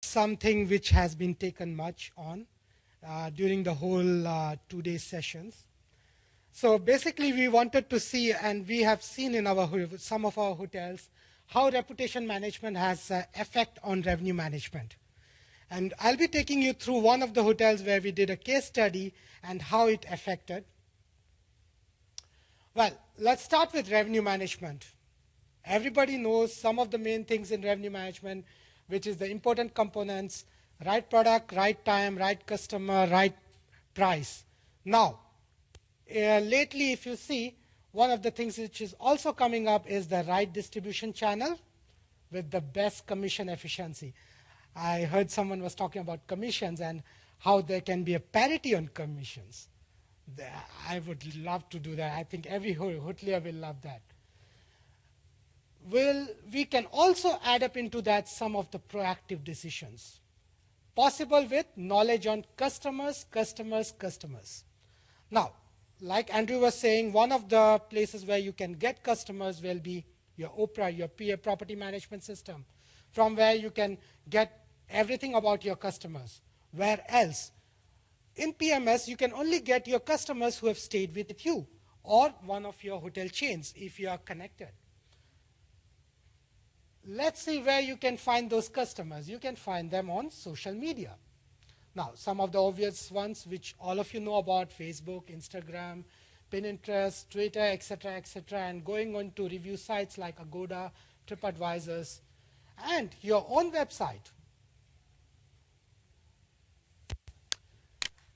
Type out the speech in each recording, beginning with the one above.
something which has been taken much on during the whole 2 day sessions. So basically we wanted to see, and we have seen in some of our hotels, how reputation management has effect on revenue management. And I'll be taking you through one of the hotels where we did a case study and how it affected. Well, let's start with revenue management. Everybody knows some of the main things in revenue management, which is the important components: right product, right time, right customer, right price. Now, lately, if you see, one of the things which is also coming up is the right distribution channel with the best commission efficiency. I heard someone was talking about commissions and how there can be a parity on commissions. I would love to do that. I think every hotelier will love that. We can also add up into that some of the proactive decisions, possible with knowledge on customers. Now, like Andrew was saying, one of the places where you can get customers will be your OPRA, your PA property management system, from where you can get everything about your customers. Where else? In PMS, you can only get your customers who have stayed with you or one of your hotel chains if you are connected. Let's see where you can find those customers. You can find them on social media. Now, some of the obvious ones which all of you know about: Facebook, Instagram, Pinterest, Twitter, etc., and going on to review sites like Agoda, TripAdvisors, and your own website.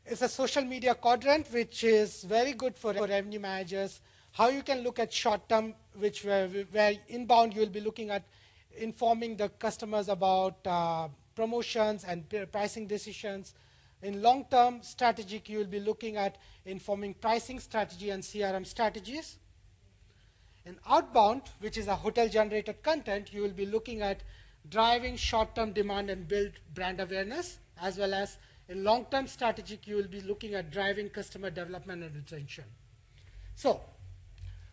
It's a social media quadrant which is very good for revenue managers. How you can look at short-term, where inbound you will be looking at informing the customers about promotions and pricing decisions. In long-term strategic, you will be looking at informing pricing strategy and CRM strategies. In outbound, which is a hotel-generated content, you will be looking at driving short-term demand and build brand awareness, as well as in long-term strategic, you will be looking at driving customer development and retention. So,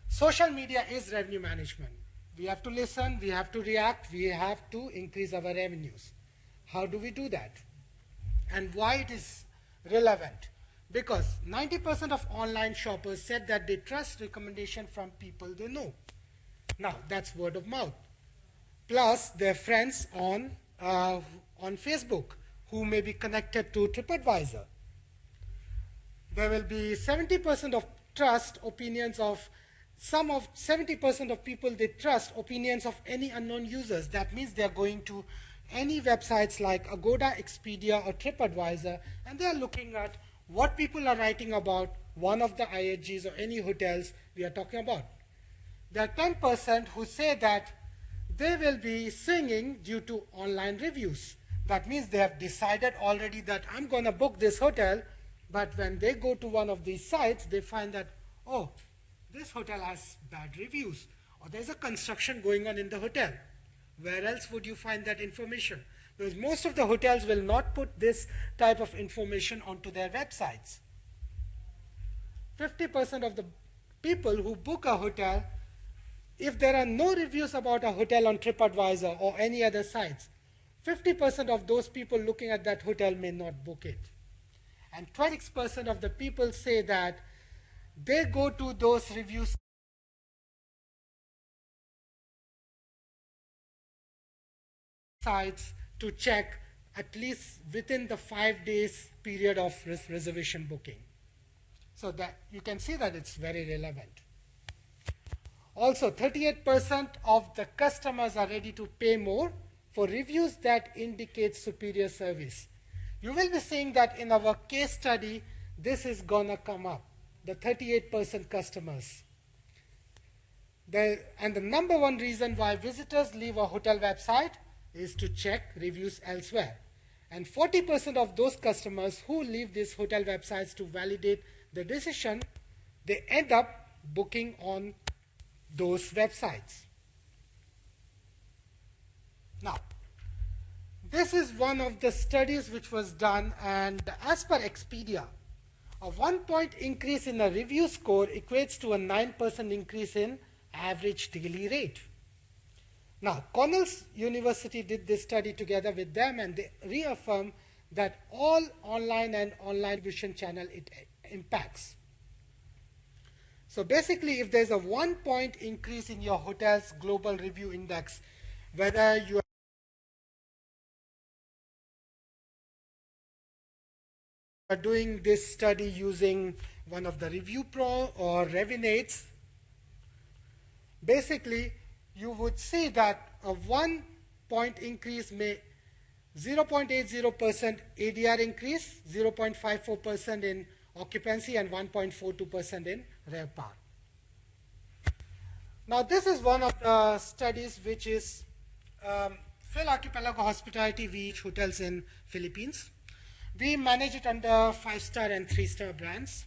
social media is revenue management. We have to listen, we have to react, we have to increase our revenues. How do we do that? And why it is relevant? Because 90% of online shoppers said that they trust recommendation from people they know. Now, that's word of mouth. Plus, their friends on Facebook who may be connected to TripAdvisor. There will be 70% of trust opinions of 70% of people, they trust opinions of any unknown users. That means they're going to any websites like Agoda, Expedia, or TripAdvisor, and they're looking at what people are writing about one of the IHGs or any hotels we are talking about. There are 10% who say that they will be swinging due to online reviews. That means they have decided already that I'm going to book this hotel, but when they go to one of these sites, they find that, oh, this hotel has bad reviews, or there's a construction going on in the hotel. Where else would you find that information? Because most of the hotels will not put this type of information onto their websites. 50% of the people who book a hotel, if there are no reviews about a hotel on TripAdvisor or any other sites, 50% of those people looking at that hotel may not book it. And 26% of the people say that they go to those review sites to check at least within the 5 days period of reservation booking. So that you can see that it's very relevant. Also, 38% of the customers are ready to pay more for reviews that indicate superior service. You will be seeing that in our case study, this is gonna come up, the 38% customers. And the number one reason why visitors leave a hotel website is to check reviews elsewhere. And 40% of those customers who leave these hotel websites to validate the decision, they end up booking on those websites. Now, this is one of the studies which was done, and as per Expedia, a 1-point increase in a review score equates to a 9% increase in average daily rate. Now, Cornell's University did this study together with them, and they reaffirmed that all online and online distribution channel it impacts. So basically, if there's a 1-point increase in your hotel's global review index, whether you are doing this study using one of the Review Pro or Revinades, basically you would see that a 1-point increase may 0.80% ADR increase, 0.54% in occupancy, and 1.42% in RevPAR. Now, this is one of the studies which is Phil Archipelago Hospitality. We each hotels in Philippines. We manage it under 5-star and 3-star brands.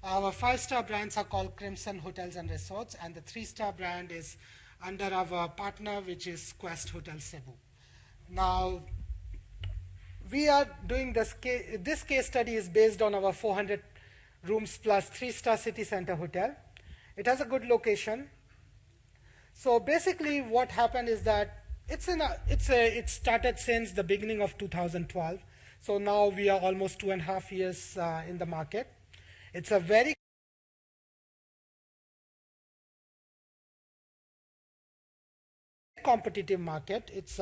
Our 5-star brands are called Crimson Hotels and Resorts, and the 3-star brand is under our partner, which is Quest Hotel Cebu. Now, we are doing this case study is based on our 400 rooms plus 3-star city center hotel. It has a good location. So basically what happened is that it started since the beginning of 2012. So now we are almost 2.5 years in the market. It's a very competitive market. It's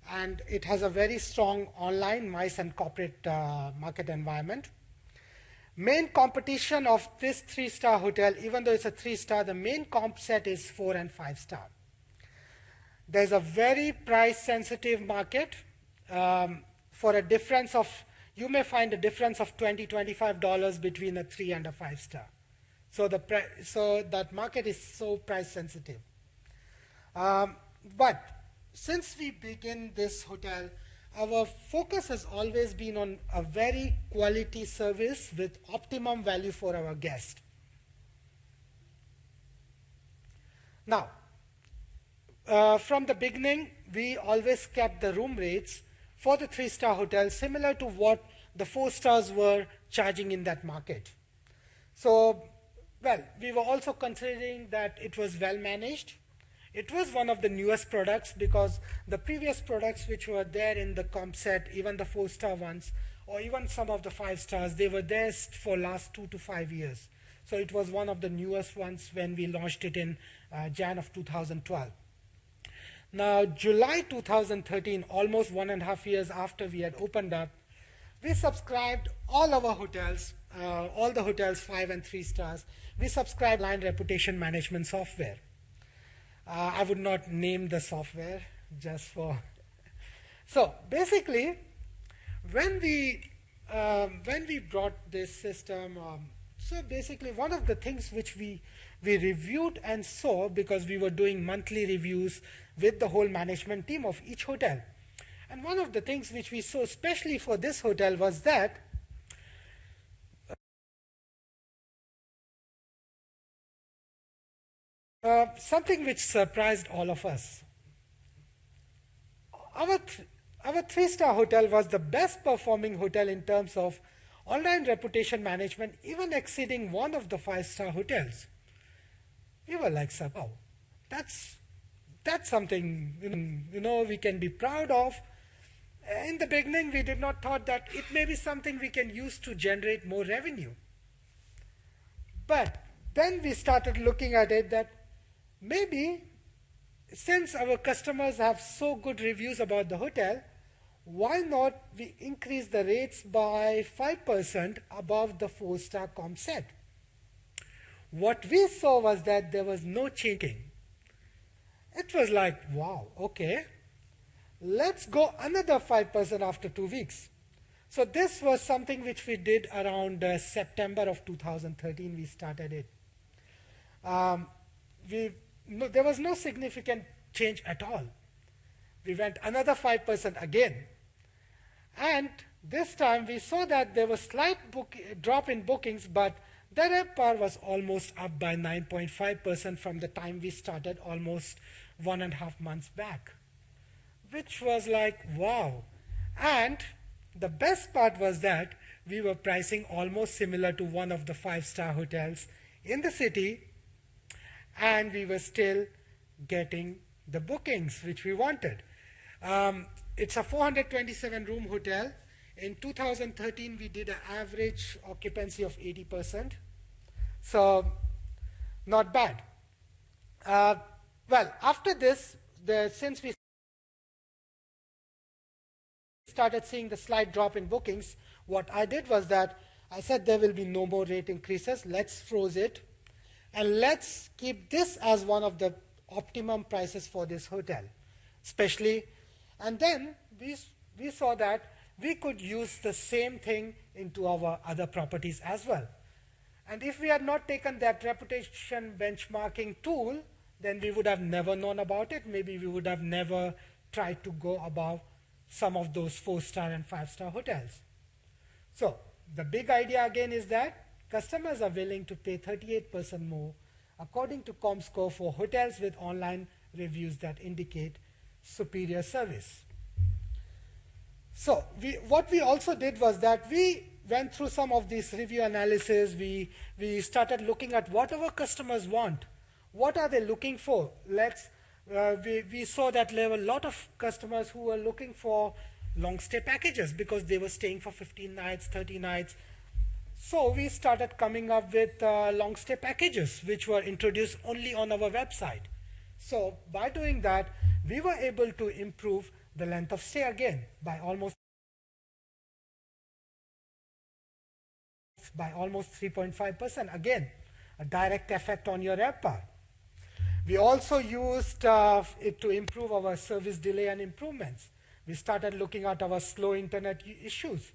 and it has a very strong online, MICE, and corporate market environment. Main competition of this 3-star hotel, even though it's a 3-star, the main comp set is 4 and 5-star. There's a very price-sensitive market. For a difference of, you may find a difference of $20–25 between a 3 and a 5-star. So that market is so price-sensitive. But since we begin this hotel, our focus has always been on a very quality service with optimum value for our guest. Now, from the beginning, we always kept the room rates for the 3-star hotel similar to what the 4 stars were charging in that market. So, well, we were also considering that it was well managed. It was one of the newest products because the previous products which were there in the comp set, even the 4-star ones, or even some of the 5 stars, they were there for last 2 to 5 years. So it was one of the newest ones when we launched it in Jan of 2012. Now, July 2013, almost 1.5 years after we had opened up, we subscribed all our hotels, all the hotels 5 and 3 stars, we subscribed line reputation management software. I would not name the software just for. So basically, when we brought this system, so basically one of the things which we reviewed and saw, because we were doing monthly reviews with the whole management team of each hotel, and one of the things which we saw, especially for this hotel, was that something which surprised all of us. Our 3-star hotel was the best performing hotel in terms of online reputation management, even exceeding one of the 5-star hotels. We were like, wow, that's something we can be proud of. In the beginning, we did not thought that it may be something we can use to generate more revenue. But then we started looking at it that maybe since our customers have so good reviews about the hotel, why not we increase the rates by 5% above the 4-star comp set? What we saw was that there was no changing. It was like, wow, okay, let's go another 5% after 2 weeks. So this was something which we did around September of 2013, we started it. There was no significant change at all. We went another 5% again. And this time we saw that there was slight drop in bookings, but the RevPAR was almost up by 9.5% from the time we started almost 1.5 months back, which was like, wow. And the best part was that we were pricing almost similar to one of the 5-star hotels in the city, and we were still getting the bookings which we wanted. It's a 427 room hotel. In 2013, we did an average occupancy of 80%. So not bad. Well, after this, since we started seeing the slight drop in bookings, what I did was that I said there will be no more rate increases. Let's freeze it. And let's keep this as one of the optimum prices for this hotel, especially. And then we saw that we could use the same thing into our other properties as well. And if we had not taken that reputation benchmarking tool, then we would have never known about it. Maybe we would have never tried to go above some of those 4-star and 5-star hotels. So the big idea again is that customers are willing to pay 38% more according to ComScore for hotels with online reviews that indicate superior service. So what we also did was that we went through some of these review analysis. We started looking at what our customers want. What are they looking for? We saw that there were a lot of customers who were looking for long stay packages because they were staying for 15 nights, 30 nights. So we started coming up with long stay packages which were introduced only on our website. So by doing that, we were able to improve the length of stay again by almost 3.5%. Again, a direct effect on your RevPAR. We also used it to improve our service delay and improvements. We started looking at our slow internet issues.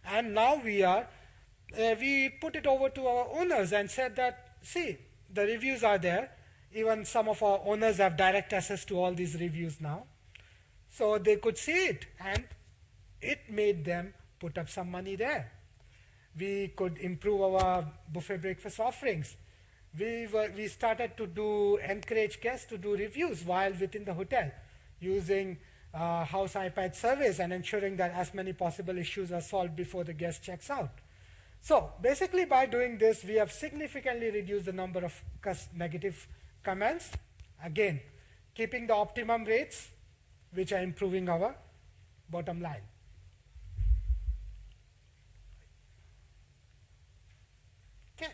And now we put it over to our owners and said that, see, the reviews are there. Even some of our owners have direct access to all these reviews now. So they could see it, and it made them put up some money there. We could improve our buffet breakfast offerings. We started to encourage guests to do reviews while within the hotel using house iPad surveys and ensuring that as many possible issues are solved before the guest checks out. So basically by doing this, we have significantly reduced the number of negative comments. Again, keeping the optimum rates, which are improving our bottom line. Okay.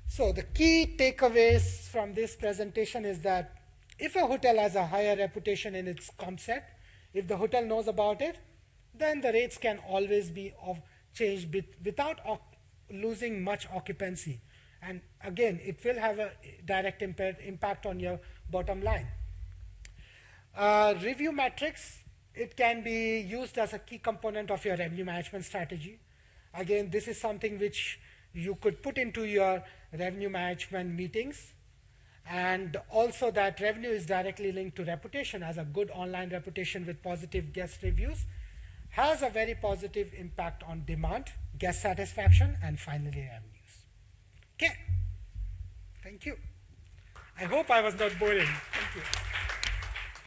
So the key takeaways from this presentation is that if a hotel has a higher reputation in its concept, if the hotel knows about it, then the rates can always be changed without losing much occupancy. And again, it will have a direct impact on your bottom line. Review metrics, it can be used as a key component of your revenue management strategy. Again, this is something which you could put into your revenue management meetings. And also that revenue is directly linked to reputation. As a good online reputation with positive guest reviews has a very positive impact on demand, guest satisfaction, and finally revenues. Okay, thank you. I hope I was not boring. Thank you.